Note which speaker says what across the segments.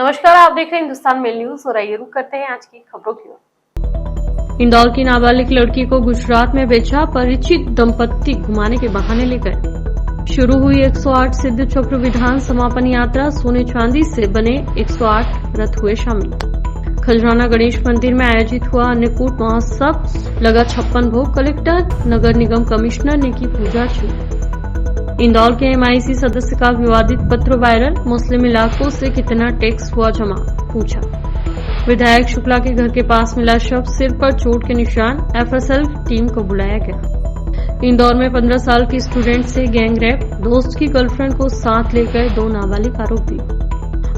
Speaker 1: नमस्कार, आप देख रहे हैं हिंदुस्तान मेल न्यूज और आइए रुक करते हैं आज की खबरों की ओर।
Speaker 2: इंदौर की नाबालिग लड़की को गुजरात में बेचा, परिचित दंपत्ति घुमाने के बहाने ले गए। शुरू हुई 108 सिद्ध चक्र विधान समापन यात्रा, सोने चांदी से बने 108 रथ हुए शामिल। खजराना गणेश मंदिर में आयोजित हुआ अन्नकूट महोत्सव, लगा 56 भोग। कलेक्टर नगर निगम कमिश्नर ने की पूजा अर्चना। इंदौर के MIC सदस्य का विवादित पत्र वायरल, मुस्लिम इलाकों से कितना टैक्स हुआ जमा, पूछा। विधायक शुक्ला के घर के पास मिला शव, सिर पर चोट के निशान। FSL टीम को बुलाया गया। इंदौर में 15 साल की स्टूडेंट से गैंगरेप, दोस्त की गर्लफ्रेंड को साथ ले गए 2 नाबालिग आरोपी।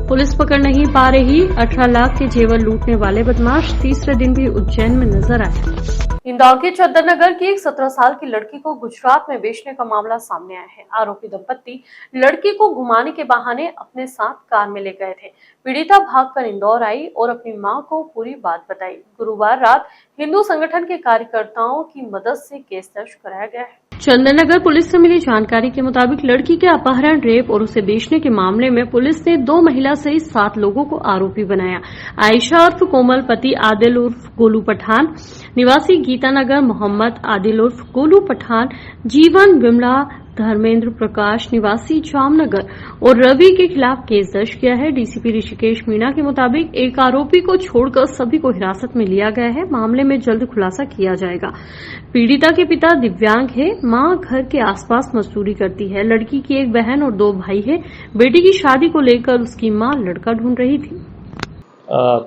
Speaker 2: पुलिस पकड़ नहीं पा रही 18 लाख के जेवर लूटने वाले बदमाश, तीसरे दिन भी उज्जैन में नजर आए।
Speaker 1: इंदौर के चंदननगर की एक 17 साल की लड़की को गुजरात में बेचने का मामला सामने आया है। आरोपी दंपत्ति लड़की को घुमाने के बहाने अपने साथ कार में ले गए थे। पीड़िता भागकर इंदौर आई और अपनी मां को पूरी बात बताई। गुरुवार रात हिंदू संगठन के कार्यकर्ताओं की मदद से केस दर्ज कराया गया है।
Speaker 2: चंदननगर पुलिस से मिली जानकारी के मुताबिक लड़की के अपहरण, रेप और उसे बेचने के मामले में पुलिस ने 2 महिला सहित 7 लोगों को आरोपी बनाया। आयशा उर्फ कोमल, पति आदिल उर्फ गोलू पठान, निवासी गीतानगर, मोहम्मद आदिल उर्फ गोलू पठान, जीवन विमला, धर्मेंद्र प्रकाश निवासी जामनगर और रवि के खिलाफ केस दर्ज किया है। डीसीपी ऋषिकेश मीणा के मुताबिक एक आरोपी को छोड़कर सभी को हिरासत में लिया गया है। मामले में जल्द खुलासा किया जाएगा। पीड़िता के पिता दिव्यांग है, मां घर के आसपास मजदूरी करती है। लड़की की एक बहन और 2 भाई है। बेटी की शादी को लेकर उसकी मां लड़का ढूंढ रही थी।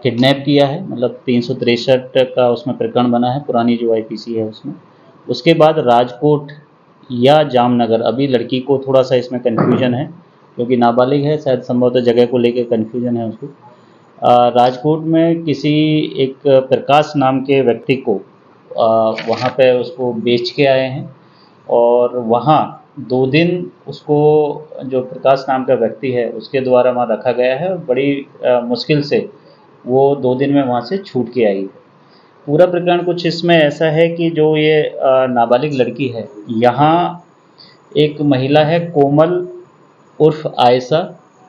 Speaker 3: किडनैप किया है, मतलब 363 का उसमें प्रकरण बना है, पुरानी जो IPC है उसमें। उसके बाद राजकोट या जामनगर, अभी लड़की को थोड़ा सा इसमें कन्फ्यूजन है क्योंकि नाबालिग है, शायद संभवतः जगह को लेकर कन्फ्यूजन है उसको। राजकोट में किसी एक प्रकाश नाम के व्यक्ति को वहाँ पे उसको बेच के आए हैं और वहाँ 2 दिन उसको, जो प्रकाश नाम का व्यक्ति है उसके द्वारा वहाँ रखा गया है और बड़ी मुश्किल से वो 2 दिन में वहाँ से छूट के आई है। पूरा प्रकरण कुछ इसमें ऐसा है कि जो ये नाबालिग लड़की है, यहाँ एक महिला है कोमल उर्फ आयशा,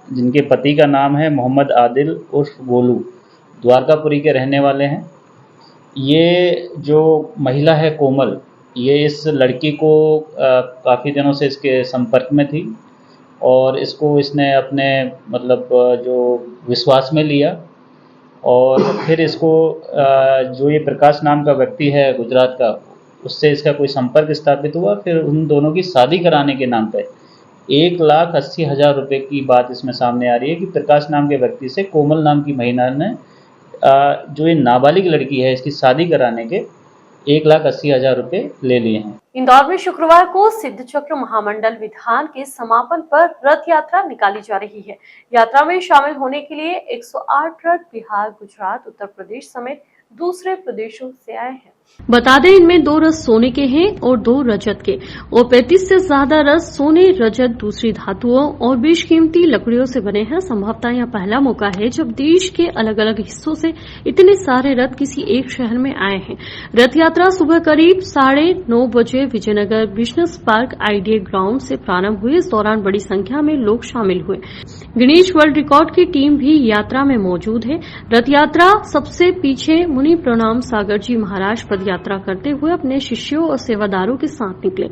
Speaker 3: जिनके पति का नाम है मोहम्मद आदिल उर्फ गोलू, द्वारकापुरी के रहने वाले हैं। ये जो महिला है कोमल, ये इस लड़की को काफ़ी दिनों से इसके संपर्क में थी और इसको इसने अपने मतलब जो विश्वास में लिया और फिर इसको जो ये प्रकाश नाम का व्यक्ति है गुजरात का, उससे इसका कोई संपर्क स्थापित हुआ। फिर उन दोनों की शादी कराने के नाम पे 1,80,000 रुपये की बात इसमें सामने आ रही है कि प्रकाश नाम के व्यक्ति से कोमल नाम की महिला ने जो ये नाबालिग लड़की है इसकी शादी कराने के 1,80,000 रुपये ले लिए हैं।
Speaker 1: इंदौर में शुक्रवार को सिद्ध चक्र महामंडल विधान के समापन पर रथ यात्रा निकाली जा रही है। यात्रा में शामिल होने के लिए 108 रथ बिहार, गुजरात, उत्तर प्रदेश समेत दूसरे प्रदेशों से आए हैं।
Speaker 2: बता दें, इनमें 2 रथ सोने के हैं और 2 रजत के और 35 से ज्यादा रथ सोने, रजत, दूसरी धातुओं और बेशकीमती लकड़ियों से बने हैं। संभवतः यह पहला मौका है जब देश के अलग अलग हिस्सों से इतने सारे रथ किसी एक शहर में आए हैं। रथ यात्रा सुबह करीब 9:30 बजे Vijaynagar business park IDA ground से प्रारंभ हुई। इस दौरान बड़ी संख्या में लोग शामिल हुए। गिनीज वर्ल्ड रिकॉर्ड की टीम भी यात्रा में मौजूद है। रथ यात्रा सबसे पीछे मुनि प्रणाम सागर जी महाराज यात्रा करते हुए अपने शिष्यों और सेवादारों के साथ निकले।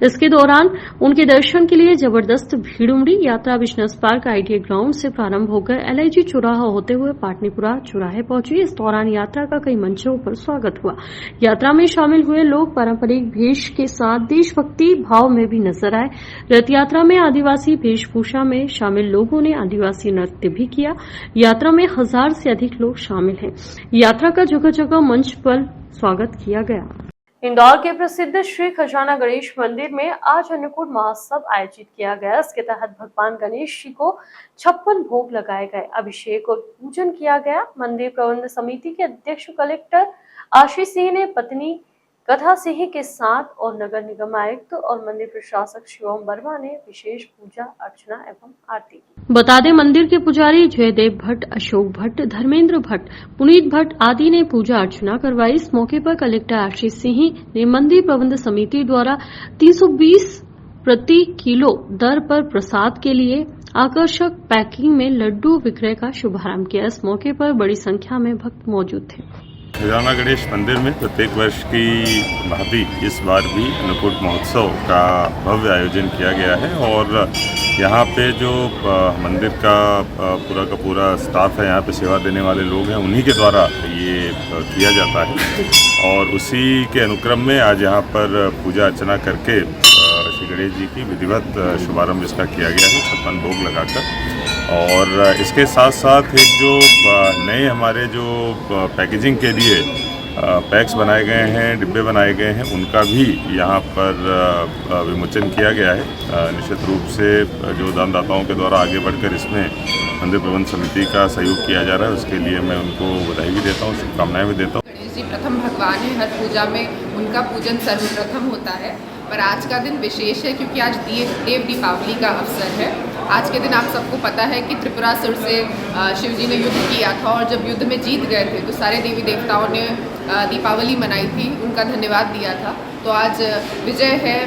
Speaker 2: इसके दौरान उनके दर्शन के लिए जबरदस्त भीड़ उमड़ी। यात्रा बिजनेस पार्क IDA ग्राउंड से प्रारंभ होकर LIG चौराहा होते हुए पाटनीपुरा चौराहे पहुंची। इस दौरान यात्रा का कई मंचों पर स्वागत हुआ। यात्रा में शामिल हुए लोग पारंपरिक भेष के साथ देशभक्ति भाव में भी नजर आए। रथ यात्रा में आदिवासी वेशभूषा में शामिल लोगों ने आदिवासी नृत्य भी किया। यात्रा में 1000 से अधिक लोग शामिल हैं। यात्रा का जगह जगह मंच पर स्वागत किया गया।
Speaker 1: इंदौर के प्रसिद्ध श्री खजराना गणेश मंदिर में आज अन्नकूट महोत्सव आयोजित किया गया। इसके तहत भगवान गणेश जी को 56 भोग लगाए गए, अभिषेक और पूजन किया गया। मंदिर प्रबंध समिति के अध्यक्ष कलेक्टर आशीष सिंह ने पत्नी कथा सिंह के साथ और नगर निगम आयुक्त और मंदिर प्रशासक शिवम वर्मा ने विशेष पूजा अर्चना एवं आरती की।
Speaker 2: बता दें, मंदिर के पुजारी जयदेव भट्ट, अशोक भट्ट, धर्मेंद्र भट्ट, पुनीत भट्ट आदि ने पूजा अर्चना करवाई। इस मौके पर कलेक्टर आशीष सिंह ने मंदिर प्रबंध समिति द्वारा 320 प्रति किलो दर पर प्रसाद के लिए आकर्षक पैकिंग में लड्डू विक्रय का शुभारंभ किया। इस मौके पर बड़ी संख्या में भक्त मौजूद थे।
Speaker 4: खजाना गणेश मंदिर में प्रत्येक वर्ष की भांति इस बार भी अन्नकूट महोत्सव का भव्य आयोजन किया गया है और यहाँ पे जो मंदिर का पूरा स्टाफ है, यहाँ पे सेवा देने वाले लोग हैं, उन्हीं के द्वारा ये किया जाता है और उसी के अनुक्रम में आज यहाँ पर पूजा अर्चना करके श्री गणेश जी की विधिवत शुभारंभ इसका किया गया है 56 भोग लगाकर। और इसके साथ साथ एक जो नए हमारे जो पैकेजिंग के लिए पैक्स बनाए गए हैं, डिब्बे बनाए गए हैं, उनका भी यहाँ पर विमोचन किया गया है। निश्चित रूप से जो दानदाताओं के द्वारा आगे बढ़कर इसमें मंदिर प्रबंध समिति का सहयोग किया जा रहा है, उसके लिए मैं उनको बधाई भी देता हूँ, शुभकामनाएं भी देता हूँ।
Speaker 5: गणेश जी प्रथम भगवान है, हर पूजा में उनका पूजन सर्वप्रथम होता है, पर आज का दिन विशेष है क्योंकि आज देव दीपावली का अवसर है। आज के दिन आप सबको पता है कि त्रिपुरासुर से शिवजी ने युद्ध किया था और जब युद्ध में जीत गए थे तो सारे देवी देवताओं ने दीपावली मनाई थी, उनका धन्यवाद दिया था। तो आज विजय है,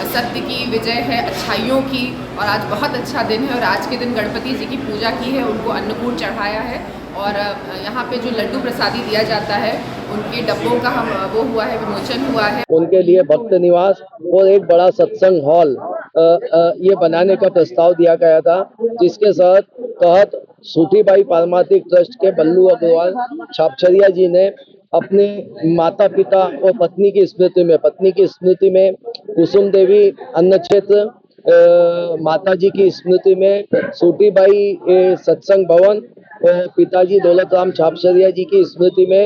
Speaker 5: सत्य की विजय है, अच्छाइयों की, और आज बहुत अच्छा दिन है। और आज के दिन गणपति जी की पूजा की है, उनको अन्नकूट चढ़ाया है और यहाँ पे जो लड्डू प्रसादी दिया जाता है उनके डब्बों का वो हुआ है, विमोचन हुआ है।
Speaker 6: उनके लिए भक्त निवास और एक बड़ा सत्संग हॉल ये बनाने का प्रस्ताव दिया गया था, जिसके तहत सूठीबाई पारमार्थिक ट्रस्ट के बल्लू अग्रवाल छापछरिया जी ने अपने माता पिता और पत्नी की स्मृति में कुसुम देवी अन्न क्षेत्र, माता जी की स्मृति में सूठीबाई सत्संग भवन, पिताजी दौलत राम छापछरिया जी की स्मृति में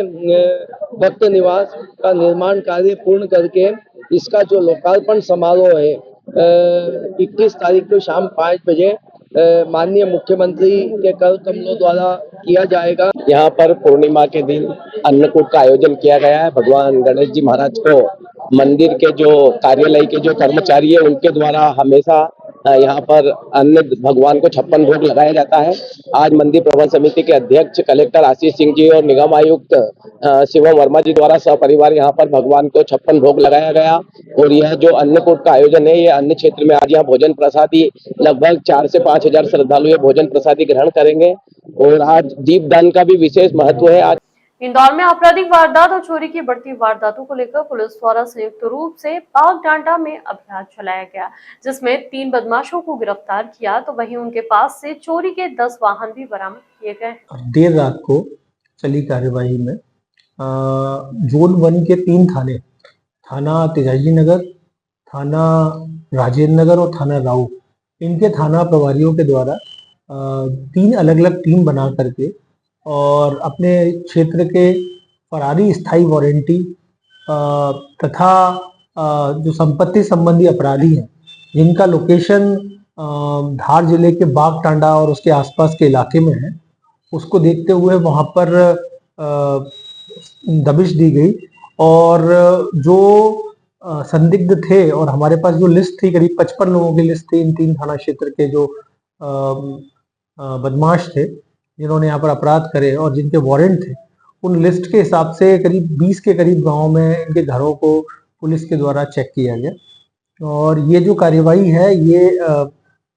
Speaker 6: भक्त निवास का निर्माण कार्य पूर्ण करके इसका जो लोकार्पण समारोह है 21 तारीख को शाम 5 बजे माननीय मुख्यमंत्री के कर कमलों द्वारा किया जाएगा। यहाँ पर पूर्णिमा के दिन अन्नकूट का आयोजन किया गया है। भगवान गणेश जी महाराज को मंदिर के जो कार्यालय के जो कर्मचारी है उनके द्वारा हमेशा यहाँ पर अन्न भगवान को 56 भोग लगाया जाता है। आज मंदिर प्रबंध समिति के अध्यक्ष कलेक्टर आशीष सिंह जी और निगम आयुक्त शिवम वर्मा जी द्वारा सपरिवार यहाँ पर भगवान को 56 भोग लगाया गया। और यह जो अन्नकूट का आयोजन है, ये अन्य क्षेत्र में आज यहाँ भोजन प्रसादी लगभग 4 से 5 हजार श्रद्धालु भोजन प्रसादी ग्रहण करेंगे। और आज दीपदान का भी विशेष महत्व है। आज
Speaker 1: इंदौर में आपराधिक वारदात और चोरी की बढ़ती वारदातों को लेकर पुलिस द्वारा संयुक्त रूप से पाकडांडा में अभियान चलाया गया, जिसमें 3 बदमाशों को गिरफ्तार किया, तो वहीं उनके पास से चोरी के 10 वाहन भी बरामद किए गए।
Speaker 7: देर रात को चली कार्यवाही में जोन 1 के 3 थाने, थाना तेजाजी नगर, थाना राजेंद्र नगर और थाना राउ, इनके थाना प्रभारियों के द्वारा 3 अलग अलग टीम बना करके और अपने क्षेत्र के फरारी स्थायी वारंटी तथा जो संपत्ति संबंधी अपराधी हैं, जिनका लोकेशन धार जिले के बागटांडा और उसके आसपास के इलाके में है, उसको देखते हुए वहां पर दबिश दी गई। और जो संदिग्ध थे और हमारे पास जो लिस्ट थी, करीब 55 लोगों की लिस्ट थी इन 3 थाना क्षेत्र के जो बदमाश थे जिन्होंने यहाँ पर अपराध करे और जिनके वारंट थे, उन लिस्ट के हिसाब से करीब 20 के करीब गांव में इनके घरों को पुलिस के द्वारा चेक किया गया। और ये जो कार्यवाही है, ये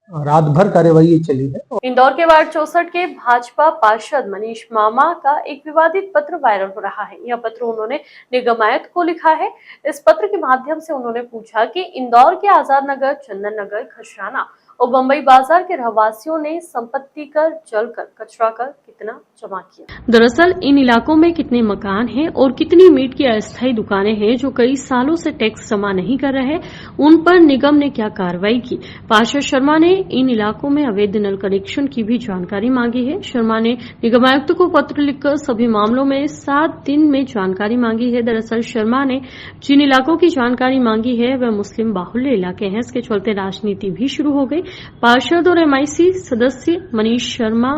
Speaker 7: रात भर कार्यवाही चली है।
Speaker 1: इंदौर के वार्ड 64 के भाजपा पार्षद मनीष मामा का एक विवादित पत्र वायरल हो रहा है। यह पत्र उन्होंने निगम आयुक्त को लिखा है। इस पत्र के माध्यम से उन्होंने पूछा कि इंदौर के आजाद नगर, चंदन नगर, खसराना और बम्बई बाजार के रहवासियों ने संपत्ति कर, जल कर, कचरा कर कितना जमा किया।
Speaker 2: दरअसल इन इलाकों में कितने मकान हैं और कितनी मीट की अस्थायी दुकानें हैं जो कई सालों से टैक्स जमा नहीं कर रहे, उन पर निगम ने क्या कार्रवाई की। पार्षद शर्मा ने इन इलाकों में अवैध नल कनेक्शन की भी जानकारी मांगी है। शर्मा ने निगम आयुक्त को पत्र लिखकर सभी मामलों में 7 दिन में जानकारी मांगी है। दरअसल शर्मा ने जिन इलाकों की जानकारी मांगी है वह मुस्लिम बाहुल्य इलाके हैं। इसके चलते राजनीति भी शुरू हो गई। पार्षद और एमआईसी सदस्य मनीष शर्मा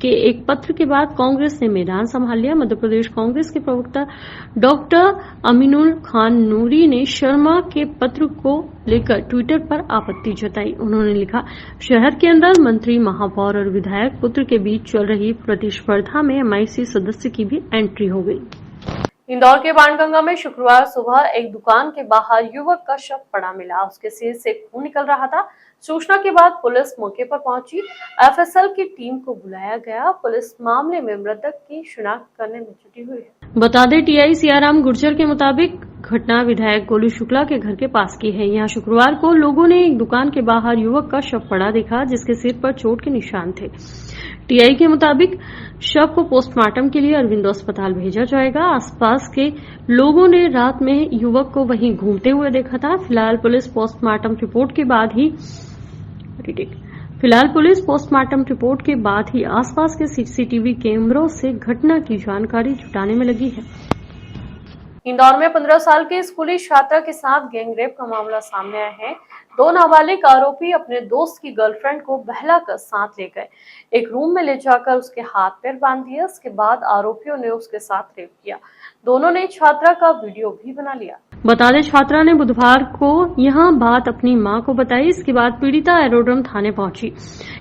Speaker 2: के एक पत्र के बाद कांग्रेस ने मैदान संभाल लिया। मध्य प्रदेश कांग्रेस के प्रवक्ता डॉक्टर अमीनुल खान नूरी ने शर्मा के पत्र को लेकर ट्विटर पर आपत्ति जताई। उन्होंने लिखा, शहर के अंदर मंत्री, महापौर और विधायक पुत्र के बीच चल रही प्रतिस्पर्धा में एमआईसी सदस्य की भी एंट्री हो गई।
Speaker 1: इंदौर के बाणगंगा में शुक्रवार सुबह एक दुकान के बाहर युवक का शव पड़ा मिला। उसके सिर से खून निकल रहा था। सूचना के बाद पुलिस मौके पर पहुंची। एफएसएल की टीम को बुलाया गया। पुलिस मामले में मृतक की शिनाख्त करने में जुटी हुई है।
Speaker 2: बता दें, टीआई सियाराम गुर्जर के मुताबिक घटना विधायक गोलू शुक्ला के घर के पास की है। यहां शुक्रवार को लोगों ने एक दुकान के बाहर युवक का शव पड़ा देखा, जिसके सिर पर चोट के निशान थे। टीआई के मुताबिक शव को पोस्टमार्टम के लिए अरविंदो अस्पताल भेजा जाएगा। आसपास के लोगों ने रात में युवक को वहीं घूमते हुए देखा था। फिलहाल पुलिस पोस्टमार्टम रिपोर्ट के बाद ही आसपास के सीसीटीवी कैमरों से घटना की जानकारी जुटाने में लगी है।
Speaker 1: इंदौर में 15 साल के स्कूली छात्रा के साथ गैंगरेप का मामला सामने आया है। 2 नाबालिग आरोपी अपने दोस्त की गर्लफ्रेंड को बहलाकर साथ ले गए। एक रूम में ले जाकर उसके हाथ पैर बांध दिए। उसके बाद आरोपियों ने उसके साथ रेप किया। दोनों ने छात्रा का वीडियो भी बना लिया।
Speaker 2: बता दें, छात्रा ने बुधवार को यहां बात अपनी मां को बताई। इसके बाद पीड़िता एरोड्रम थाने पहुंची।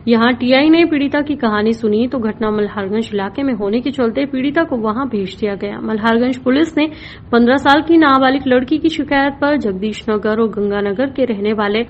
Speaker 2: यहां टीआई ने पीड़िता की कहानी सुनी तो घटना मल्हारगंज इलाके में होने के चलते पीड़िता को वहां भेज दिया गया। मल्हारगंज पुलिस ने 15 साल की नाबालिग लड़की की शिकायत पर जगदीश नगर और गंगानगर के रहने वाले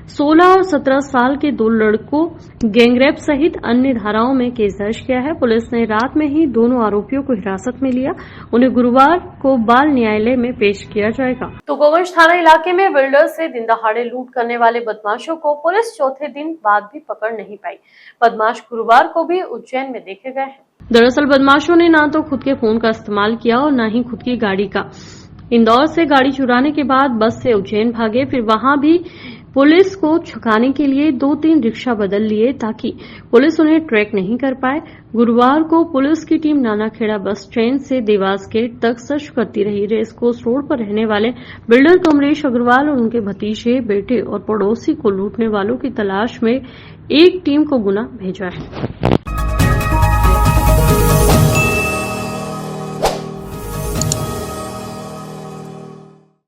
Speaker 2: 16 और 17 साल के 2 लड़कों गैंगरेप सहित अन्य धाराओं में केस दर्ज किया है। पुलिस ने रात में ही दोनों आरोपियों को हिरासत में लिया। उन्हें गुरुवार को बाल न्यायालय में पेश किया जाएगा।
Speaker 1: तो गोवंश थाना इलाके में बिल्डर से दिन दहाड़े लूट करने वाले बदमाशों को पुलिस चौथे दिन बाद भी पकड़ नहीं पाई। बदमाश गुरुवार को भी उज्जैन में देखे गए हैं।
Speaker 2: दरअसल बदमाशों ने न तो खुद के फोन का इस्तेमाल किया और न ही खुद की गाड़ी का। इंदौर से गाड़ी चुराने के बाद बस से उज्जैन भागे। फिर वहां भी पुलिस को छकाने के लिए 2-3 रिक्शा बदल लिए ताकि पुलिस उन्हें ट्रैक नहीं कर पाए। गुरुवार को पुलिस की टीम नानाखेड़ा बस स्टैंड से देवास गेट तक सर्च करती रही। रेसकोर्स रोड पर रहने वाले बिल्डर कमलेश अग्रवाल और उनके भतीजे, बेटे और पड़ोसी को लूटने वालों की तलाश में एक टीम को गुना भेजा है।